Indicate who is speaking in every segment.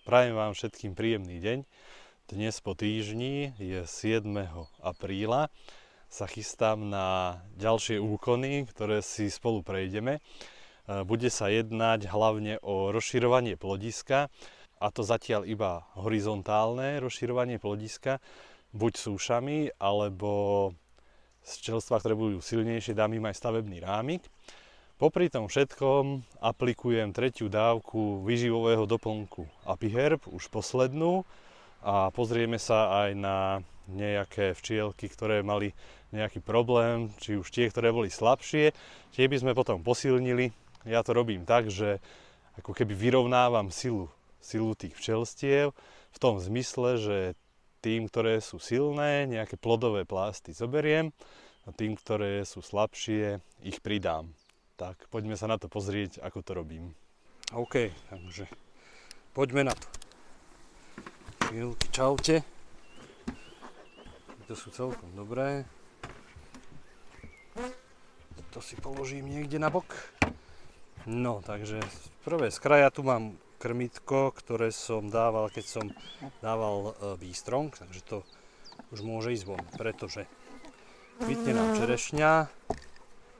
Speaker 1: Prajem vám všetkým príjemný deň. Dnes po týždni je 7. apríla. Sa chystám na ďalšie úkony, ktoré si spolu prejdeme. Bude sa jednať hlavne o rozširovanie plodiska, a to zatiaľ iba horizontálne rozširovanie plodiska, buď súšami, alebo z čelstva, ktoré budú silnejšie, dám im aj stavebný rámik. Popri tom všetkom aplikujem tretiu dávku výživového doplnku Apiherb, už poslednú, a pozrieme sa aj na nejaké včielky, ktoré mali nejaký problém, či už tie, ktoré boli slabšie, tie by sme potom posilnili. Ja to robím tak, že ako keby vyrovnávam silu tých včelstiev v tom zmysle, že tým, ktoré sú silné, nejaké plodové plásty zoberiem a tým, ktoré sú slabšie, ich pridám. Tak poďme sa na to pozrieť, ako to robím. OK, takže poďme na to. Chvíľky, čaute. To sú celkom dobré. To si položím niekde na bok. No, takže prvé z kraja tu mám krmitko, ktoré som dával, keď som dával výstrong, takže to už môže ísť von, pretože kvitne nám čerešňa,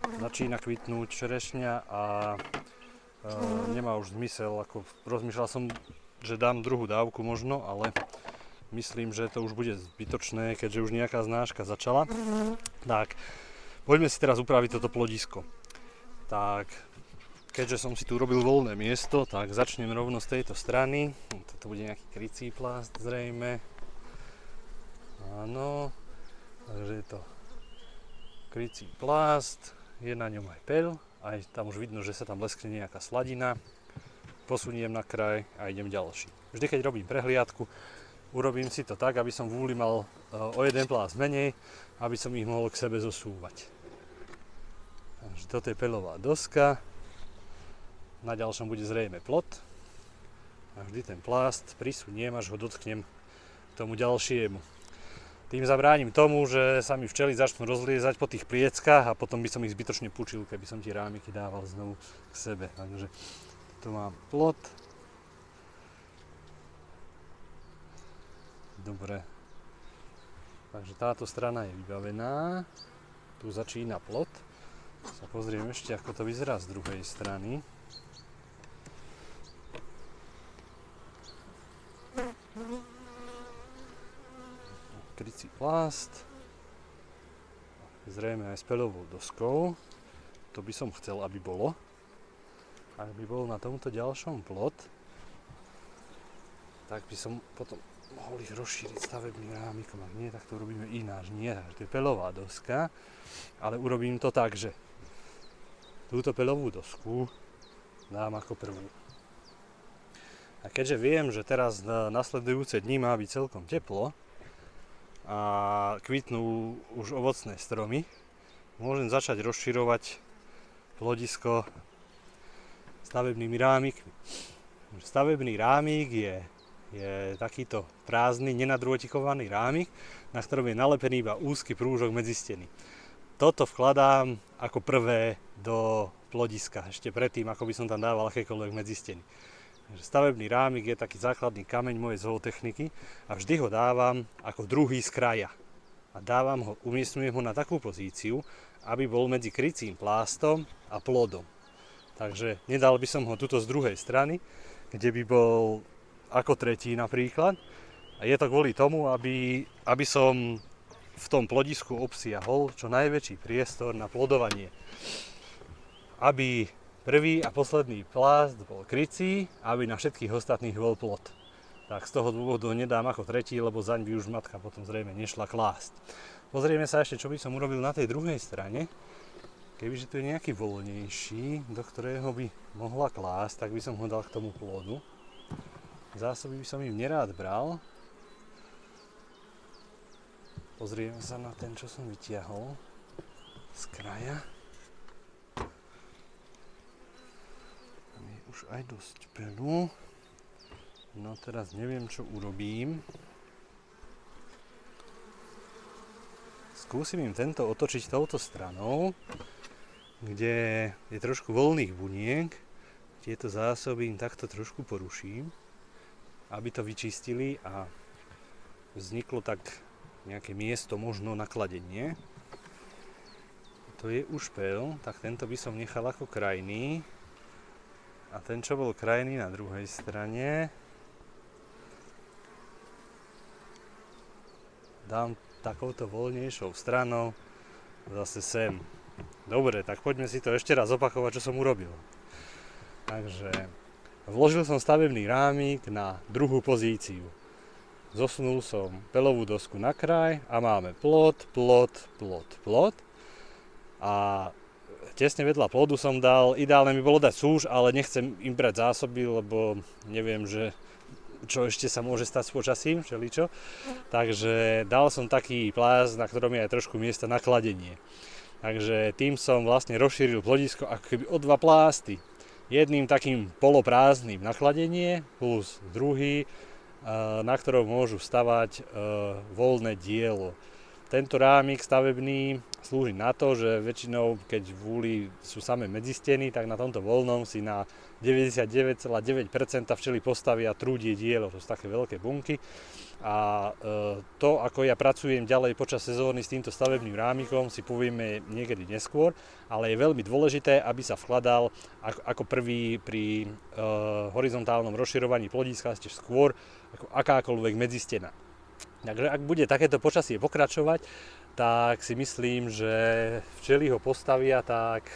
Speaker 1: začína kvitnúť čerešňa a nemá už zmysel, ako rozmýšľal som, že dám druhú dávku možno, ale myslím, že to už bude zbytočné, keďže už nejaká znáška začala. Tak, poďme si teraz upraviť toto plodisko. Tak, keďže som si tu robil voľné miesto, tak začnem rovno z tejto strany. Toto bude nejaký krycí plást zrejme. Áno, takže je to krycí plást. Je na ňom aj peľ, aj tam už vidno, že sa tam leskne nejaká sladina. Posuniem na kraj a idem ďalší. Vždy, keď robím prehliadku, urobím si to tak, aby som v úli mal o jeden plás menej, aby som ich mohol k sebe zosúvať. Takže toto je peľová doska. Na ďalšom bude zrejme plot. A vždy ten plást prisuniem, až ho dotknem k tomu ďalšiemu. Tým zabránim tomu, že sa mi včely začnú rozliezať po tých plieckách a potom by som ich zbytočne pučil, keby som tie rámiky dával znovu k sebe. Takže tu mám plot. Dobre. Takže táto strana je vybavená. Tu začína plot. Sa pozriem ešte, ako to vyzerá z druhej strany. Krycí plást, zrejme aj s peľovou doskou, to by som chcel, aby bolo. Ak by bol na tomto ďalšom plot, tak by som potom mohol ich rozšíriť stavebným rámikom. Ak nie, tak to robíme ináč. Nie, to je peľová doska, ale urobím to tak, že túto peľovú dosku dám ako prvú. A keďže viem, že teraz na nasledujúce dni má byť celkom teplo, a kvitnú už ovocné stromy, môžem začať rozširovať plodisko stavebnými rámikmi. Stavebný rámik je takýto prázdny, nenadrôtikovaný rámik, na ktorom je nalepený iba úzky prúžok medzi steny. Toto vkladám ako prvé do plodiska, ešte predtým, ako by som tam dával akékoľvek medzi steny. Stavebný rámik je taký základný kameň mojej zootechniky a vždy ho dávam ako druhý z kraja. A umiestňujem ho na takú pozíciu, aby bol medzi krycím plástom a plodom. Takže nedal by som ho tuto z druhej strany, kde by bol ako tretí napríklad. A je to kvôli tomu, aby som v tom plodisku obsiahol čo najväčší priestor na plodovanie. Aby prvý a posledný plást bol krycí, aby na všetkých ostatných bol plod. Tak z toho dôvodu nedám ako tretí, lebo zaň by už matka potom zrejme nešla klásť. Pozrieme sa ešte, čo by som urobil na tej druhej strane. Kebyže tu je nejaký voľnejší, do ktorého by mohla klásť, tak by som ho dal k tomu plodu. Zásoby by som im nerád bral. Pozrieme sa na ten, čo som vytiahol z kraja. Už aj dosť peľu. No teraz neviem, čo urobím. Skúsim im tento otočiť touto stranou, kde je trošku voľných buniek. Tieto zásoby im takto trošku poruším. aby to vyčistili a vzniklo tak nejaké miesto, možno na kladenie. To je už pel, tak tento by som nechal ako krajný. A ten, čo bol krajný na druhej strane, dám takouto voľnejšou stranou zase sem. Dobre, tak poďme si to ešte raz opakovať, čo som urobil. Takže vložil som stavebný rámik na druhú pozíciu. Zosunul som peľovú dosku na kraj a máme plot. A tesne vedľa plodu som dal, ideálne by bolo dať súž, ale nechcem im brať zásoby, lebo neviem, že čo ešte sa môže stať s počasím, všeličo. Takže dal som taký plás, na ktorom je aj trošku miesta na kladenie. Takže tým som vlastne rozšíril plodisko ako keby o dva plásty. Jedným takým poloprázdnym na kladenie plus druhý, na ktorom môžu stavať voľné dielo. Tento rámik stavebný slúži na to, že väčšinou, keď v úli sú samé medzisteny, tak na tomto voľnom si na 99,9% včely postavia trúdie dielo. To sú také veľké bunky. A to, ako ja pracujem ďalej počas sezóny s týmto stavebným rámikom, si povieme niekedy neskôr, ale je veľmi dôležité, aby sa vkladal ako prvý pri horizontálnom rozširovaní plodiska ešte skôr ako akákoľvek medzistena. Takže ak bude takéto počasie pokračovať, tak si myslím, že včely ho postavia tak,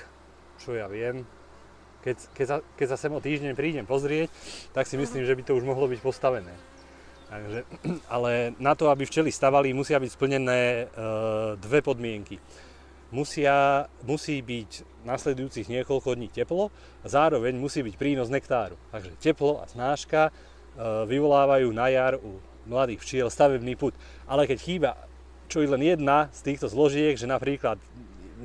Speaker 1: čo ja viem, keď sa sem o týždeň prídem pozrieť, tak si myslím, že by to už mohlo byť postavené. Takže, ale na to, aby včely stavali, musia byť splnené dve podmienky. Musí byť nasledujúcich niekoľko dní teplo a zároveň musí byť prínos nektáru. Takže teplo a snáška vyvolávajú na jar u mladých včiel stavebný pud. Ale keď chýba čo je len jedna z týchto zložiek, že napríklad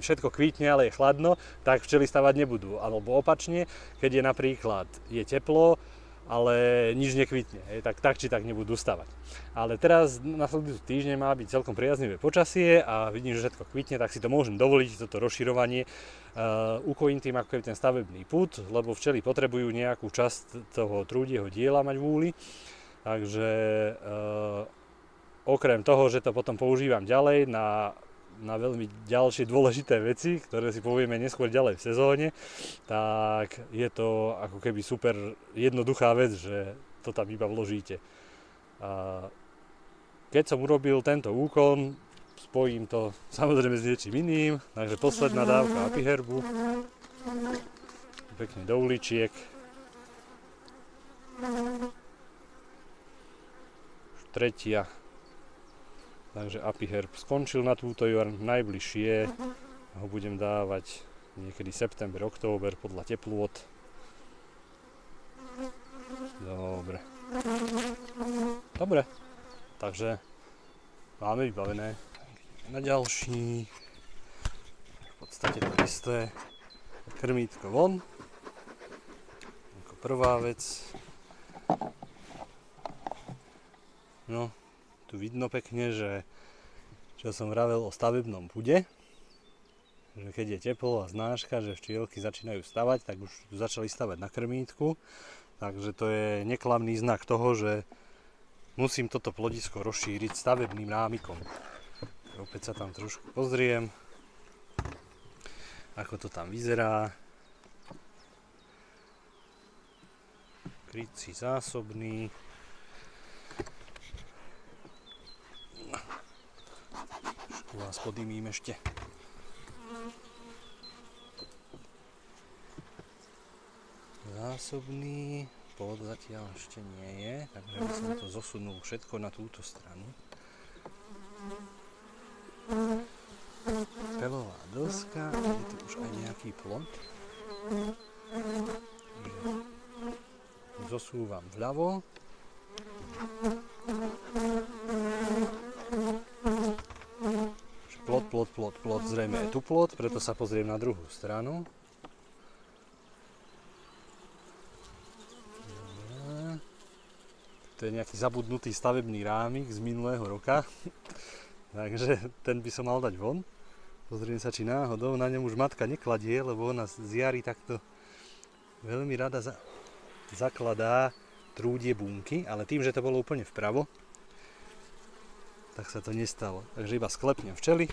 Speaker 1: všetko kvitne, ale je chladno, tak včely stavať nebudú. Alebo opačne, keď je napríklad teplo, ale nič nekvitne, tak či tak nebudú stavať. Ale teraz nasledujúci týždeň má byť celkom priaznivé počasie a vidím, že všetko kvitne, tak si to môžem dovoliť, toto rozširovanie. Ukojím tým ako keby ten stavebný pud, lebo včely potrebujú nejakú časť toho trúdieho diela mať v úli. Takže okrem toho, že to potom používam ďalej na veľmi ďalšie dôležité veci, ktoré si povieme neskôr ďalej v sezóne, tak je to ako keby super jednoduchá vec, že to tam iba vložíte. Keď som urobil tento úkon, spojím to samozrejme s niečím iným, takže posledná dávka apiherbu, pekne do uličiek. Tretia. Takže apiherb skončil na túto jar, najbližšie ho budem dávať niekedy september, október podľa teplôt. Dobre, takže máme vybavené. Na ďalší, v podstate to isté, krmítko von, ako prvá vec. No, tu vidno pekne, že čo som vravel o stavebnom pude, že keď je teplo a znáška, že včielky začínajú stavať, tak už tu začali stavať na krmítku. Takže to je neklamný znak toho, že musím toto plodisko rozšíriť stavebným rámikom. Opäť sa tam trošku pozriem, ako to tam vyzerá. Krycí zásobný. Vás podymím ešte. Zásobný plod zatiaľ ešte nie je, takže by som to zosunul všetko na túto stranu. Peľová doska, je tu už aj nejaký plod. Zosúvam vľavo. Plot, zrejme je tu plot, preto sa pozriem na druhú stranu. To je nejaký zabudnutý stavebný rámik z minulého roka, takže ten by som mal dať von. Pozriem sa, či náhodou na ňom už matka nekladie, lebo ona z jary takto veľmi rada zakladá trúdie bunky, ale tým, že to bolo úplne vpravo, tak sa to nestalo. Takže iba sklepnem včely.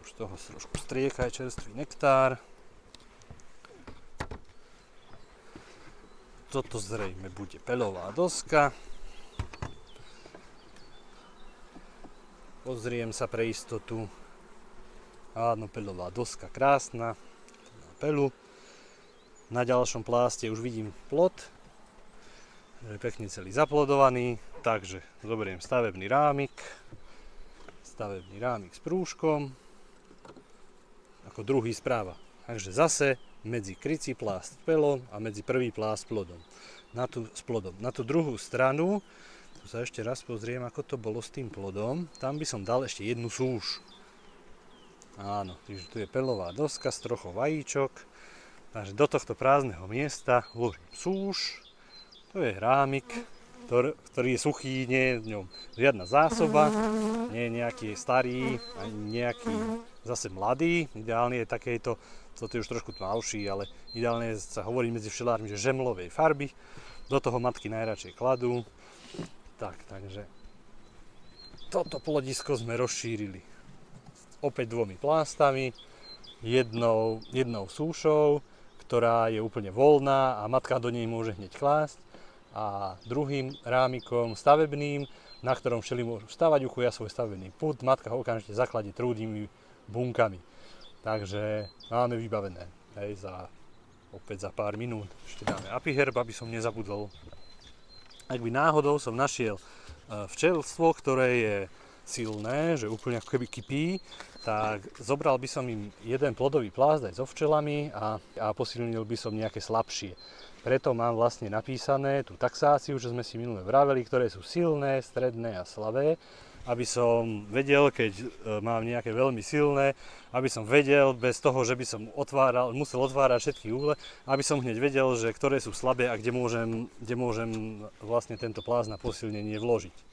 Speaker 1: Už z toho trošku strieka aj čerstvý nektár. Toto zrejme bude peľová doska. Pozriem sa pre istotu. Áno, peľová doska, krásna. Peľu. Na ďalšom pláste už vidím plod. Je pekne celý zaplodovaný. Takže zoberiem stavebný rámik. Stavebný rámik s prúžkom. Ako druhý správa. Takže zase medzi krycí plást s peľom a medzi prvý plást s plodom. S plodom. Na tú druhú stranu, tu sa ešte raz pozriem, ako to bolo s tým plodom. Tam by som dal ešte jednu súš. Áno, takže tu je peľová doska s trochou vajíčok. Takže do tohto prázdneho miesta vložím súš. To je rámik, ktorý je suchý, nie je v ňom žiadna zásoba, nie je nejaký starý, ani nejaký zase mladý. Ideálne je takejto, toto je už trošku tmavší, ale ideálne sa hovorí medzi včelármi, že žemlovej farby. Do toho matky najradšej kladú. Takže toto plodisko sme rozšírili opäť dvomi plástami, jednou súšou, ktorá je úplne voľná a matka do nej môže hneď klásť, a druhým rámikom stavebným, na ktorom včely môžu stavať, uchuja svoj stavebný pud, matka ho okamžite zakladie trúdnymi bunkami. Takže máme vybavené. Hej, opäť za pár minút. Ešte dáme apiherb, aby som nezabudol. Ak by náhodou som našiel včelstvo, ktoré je silné, že úplne ako keby kypí, tak zobral by som im jeden plodový plást aj so včelami a posilnil by som nejaké slabšie. Preto mám vlastne napísané tú taxáciu, že sme si minule vraveli, ktoré sú silné, stredné a slabé, aby som vedel, keď mám nejaké veľmi silné, aby som vedel bez toho, že by som musel otvárať všetky úhle, aby som hneď vedel, že ktoré sú slabé a kde môžem vlastne tento plást na posilnenie vložiť.